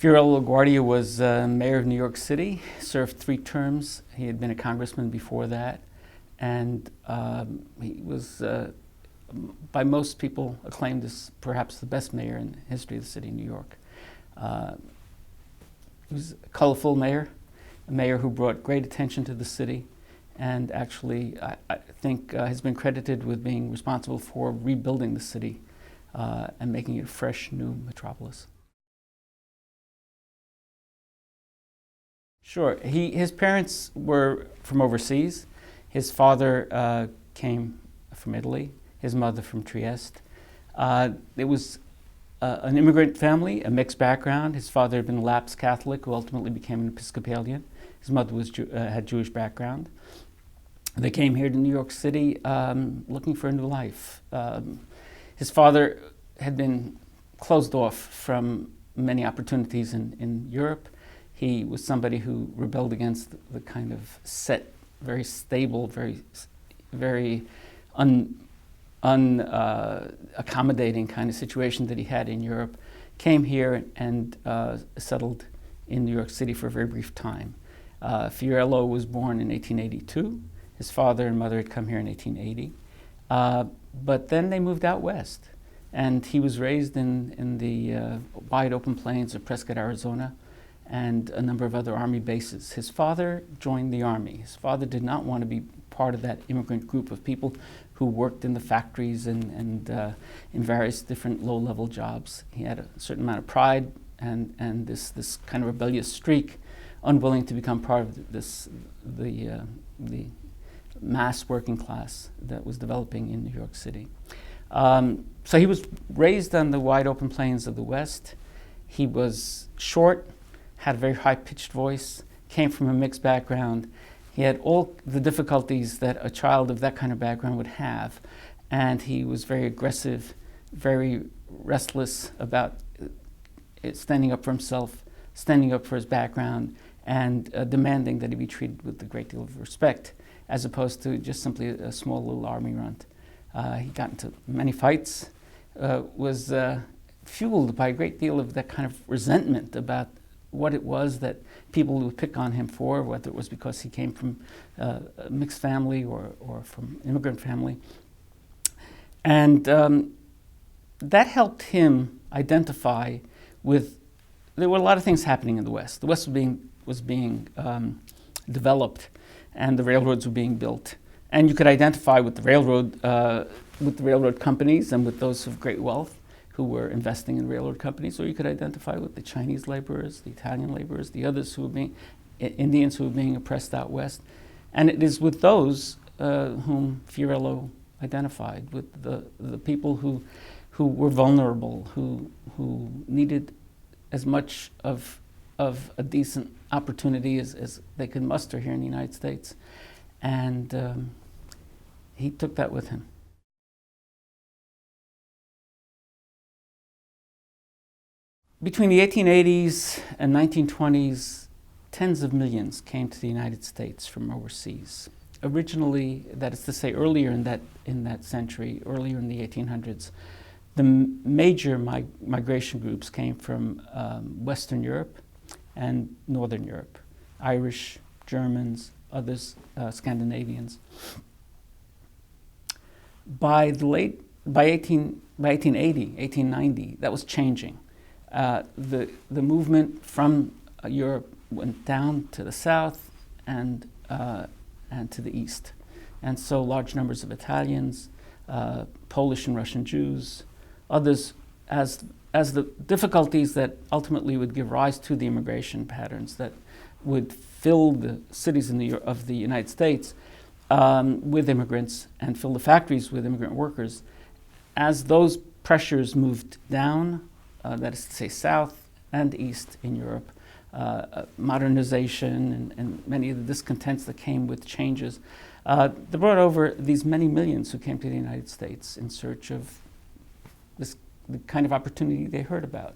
Fiorello LaGuardia was mayor of New York City, served 3 terms. He had been a congressman before that, and he was, by most people, acclaimed as perhaps the best mayor in the history of the city of New York. He was a colorful mayor, a mayor who brought great attention to the city, and actually, I think, has been credited with being responsible for rebuilding the city and making it a fresh, new metropolis. Sure. His parents were from overseas. His father came from Italy, his mother from Trieste. It was an immigrant family, a mixed background. His father had been a lapsed Catholic who ultimately became an Episcopalian. His mother was had Jewish background. They came here to New York City looking for a new life. His father had been closed off from many opportunities in Europe. He was somebody who rebelled against the kind of set, very stable, very accommodating kind of situation that he had in Europe. Came here and settled in New York City for a very brief time. Fiorello was born in 1882. His father and mother had come here in 1880. But then they moved out west. And he was raised in the wide open plains of Prescott, Arizona, and a number of other Army bases. His father joined the Army. His father did not want to be part of that immigrant group of people who worked in the factories and in various different low-level jobs. He had a certain amount of pride and this kind of rebellious streak, unwilling to become part of the mass working class that was developing in New York City. So he was raised on the wide open plains of the West. He was short, had a very high-pitched voice, came from a mixed background. He had all the difficulties that a child of that kind of background would have, and he was very aggressive, very restless about standing up for himself, standing up for his background, and demanding that he be treated with a great deal of respect, as opposed to just simply a small little army runt. He got into many fights, was fueled by a great deal of that kind of resentment about what it was that people would pick on him for, whether it was because he came from a mixed family or from an immigrant family. And that helped him identify with, there were a lot of things happening in the West. The West was being developed, and the railroads were being built. And you could identify with the railroad companies and with those of great wealth who were investing in railroad companies, or you could identify with the Chinese laborers, the Italian laborers, the others who were being, Indians who were being oppressed out west. And it is with those whom Fiorello identified, with the people who were vulnerable, who needed as much of a decent opportunity as they could muster here in the United States. And he took that with him. Between the 1880s and 1920s, tens of millions came to the United States from overseas. Originally, that is to say, earlier in that century, earlier in the 1800s, the major migration groups came from Western Europe and Northern Europe, Irish, Germans, others, Scandinavians. By 1880, 1890, that was changing. The movement from Europe went down to the south and to the east. And so large numbers of Italians, Polish and Russian Jews, others, as the difficulties that ultimately would give rise to the immigration patterns that would fill the cities of the United States with immigrants and fill the factories with immigrant workers, as those pressures moved down, that is to say south and east in Europe, modernization and many of the discontents that came with changes, they brought over these many millions who came to the United States in search of the kind of opportunity they heard about.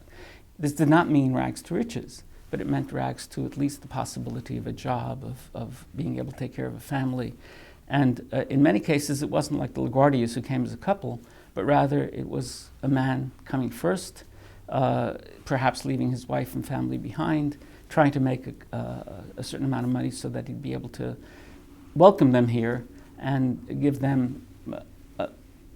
This did not mean rags to riches, but it meant rags to at least the possibility of a job, of being able to take care of a family. And in many cases, it wasn't like the LaGuardias who came as a couple, but rather it was a man coming first, perhaps leaving his wife and family behind, trying to make a certain amount of money so that he'd be able to welcome them here and give them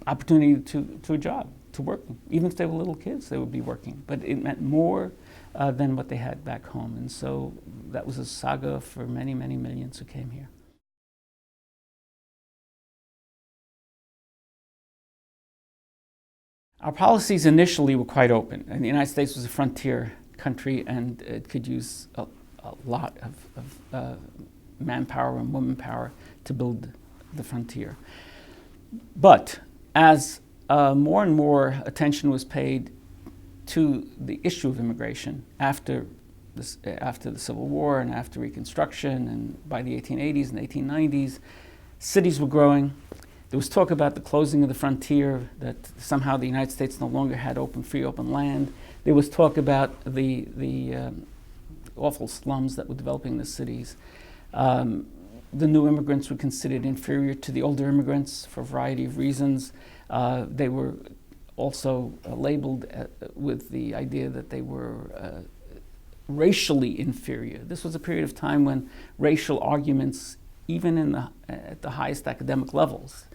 opportunity to a job, to working. Even if they were little kids, they would be working. But it meant more than what they had back home. And so that was a saga for many, many millions who came here. Our policies initially were quite open. And the United States was a frontier country, and it could use a lot of manpower and womanpower to build the frontier. But as more and more attention was paid to the issue of immigration after the Civil War and after Reconstruction, and by the 1880s and 1890s, cities were growing. There was talk about the closing of the frontier, that somehow the United States no longer had free open land. There was talk about the awful slums that were developing in the cities. The new immigrants were considered inferior to the older immigrants for a variety of reasons. They were also labeled with the idea that they were racially inferior. This was a period of time when racial arguments, even at the highest academic levels,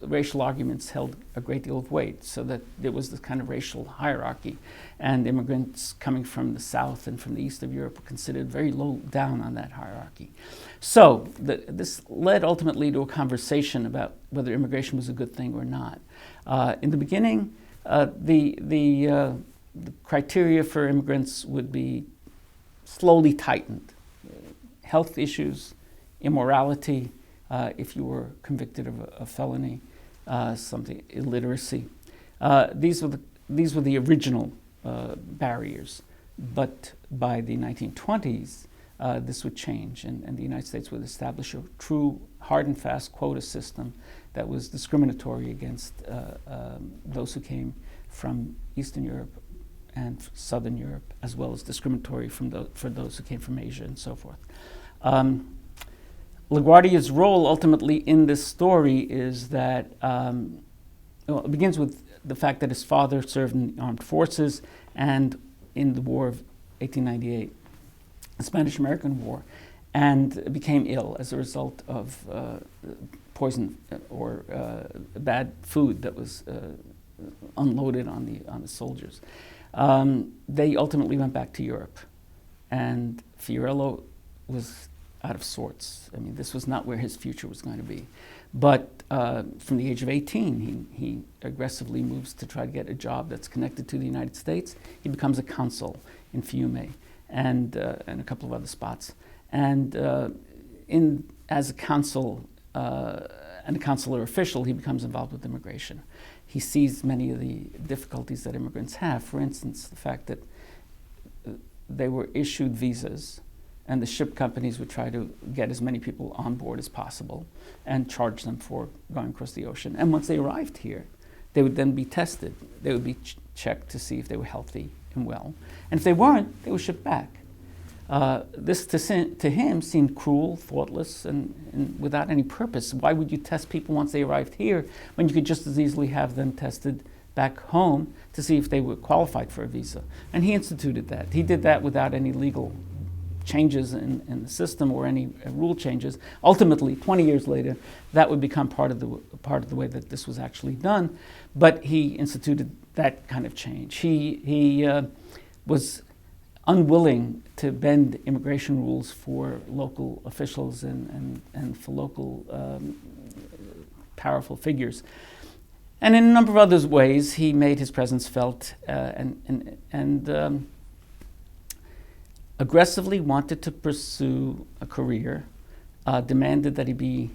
racial arguments held a great deal of weight, so that there was this kind of racial hierarchy, and immigrants coming from the South and from the east of Europe were considered very low down on that hierarchy. So this led ultimately to a conversation about whether immigration was a good thing or not. In the beginning, the criteria for immigrants would be slowly tightened. Health issues, immorality, if you were convicted of a felony, illiteracy. These were the original barriers. But by the 1920s, this would change, and the United States would establish a true hard and fast quota system that was discriminatory against those who came from Eastern Europe and Southern Europe, as well as discriminatory for those who came from Asia and so forth. LaGuardia's role ultimately in this story is that it begins with the fact that his father served in the armed forces and in the War of 1898, the Spanish-American War, and became ill as a result of poison or bad food that was unloaded on the soldiers. They ultimately went back to Europe, and Fiorello was out of sorts. I mean, this was not where his future was going to be. But from the age of 18, he aggressively moves to try to get a job that's connected to the United States. He becomes a consul in Fiume and a couple of other spots. And as a consul and a consular official, he becomes involved with immigration. He sees many of the difficulties that immigrants have. For instance, the fact that they were issued visas, and the ship companies would try to get as many people on board as possible and charge them for going across the ocean. And once they arrived here, they would then be tested. They would be checked to see if they were healthy and well. And if they weren't, they were shipped back. This to him seemed cruel, thoughtless, and without any purpose. Why would you test people once they arrived here when you could just as easily have them tested back home to see if they were qualified for a visa? And he instituted that. He did that without any legal changes in the system or any rule changes. Ultimately, 20 years later, that would become part of the way that this was actually done. But he instituted that kind of change. He was unwilling to bend immigration rules for local officials and for local powerful figures. And in a number of other ways, he made his presence felt and aggressively wanted to pursue a career, demanded that he be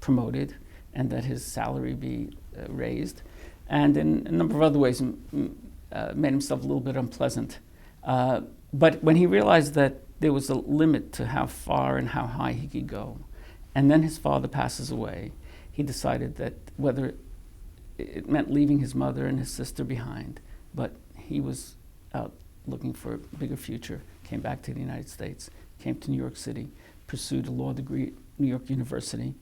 promoted and that his salary be raised, and in a number of other ways made himself a little bit unpleasant. But when he realized that there was a limit to how far and how high he could go, and then his father passes away, he decided that whether it meant leaving his mother and his sister behind, but he was out looking for a bigger future, came back to the United States, came to New York City, pursued a law degree at New York University,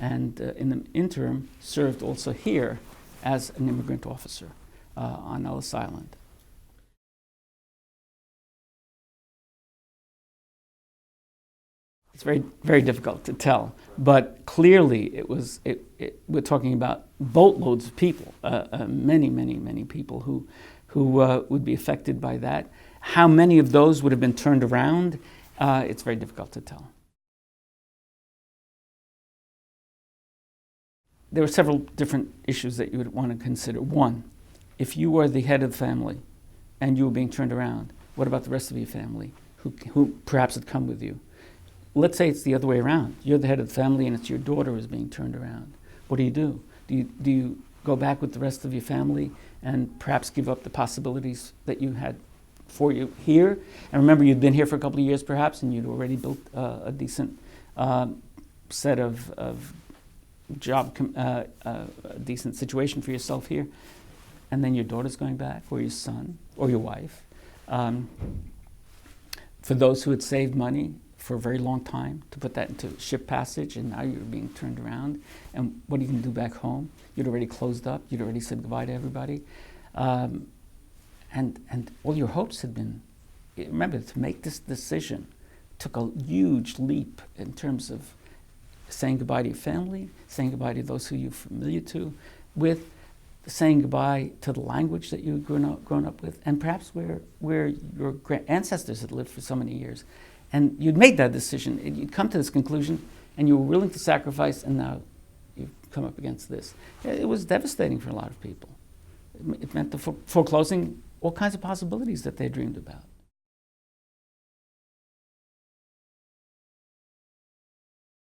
and in the interim served also here as an immigrant officer. on Ellis Island. It's very, very difficult to tell, but clearly we're talking about boatloads of people, many, many, many people who would be affected by that. How many of those would have been turned around? It's very difficult to tell. There were several different issues that you would want to consider. One, if you were the head of the family and you were being turned around, what about the rest of your family who perhaps had come with you? Let's say it's the other way around. You're the head of the family and it's your daughter who's being turned around. What do you do? Do you go back with the rest of your family and perhaps give up the possibilities that you had for you here? And remember, you'd been here for a couple of years perhaps, and you'd already built a decent set of job, a decent situation for yourself here. And then your daughter's going back, or your son, or your wife. For those who had saved money for a very long time to put that into ship passage, and now you're being turned around, and what are you going to do back home? You'd already closed up, you'd already said goodbye to everybody, and all your hopes had been, remember, to make this decision took a huge leap in terms of saying goodbye to your family, saying goodbye to those who you're familiar with, saying goodbye to the language that you've grown up with, and perhaps where your ancestors had lived for so many years. And you'd made that decision, and you'd come to this conclusion, and you were willing to sacrifice, and now you've come up against this. It was devastating for a lot of people. It meant the foreclosing all kinds of possibilities that they dreamed about.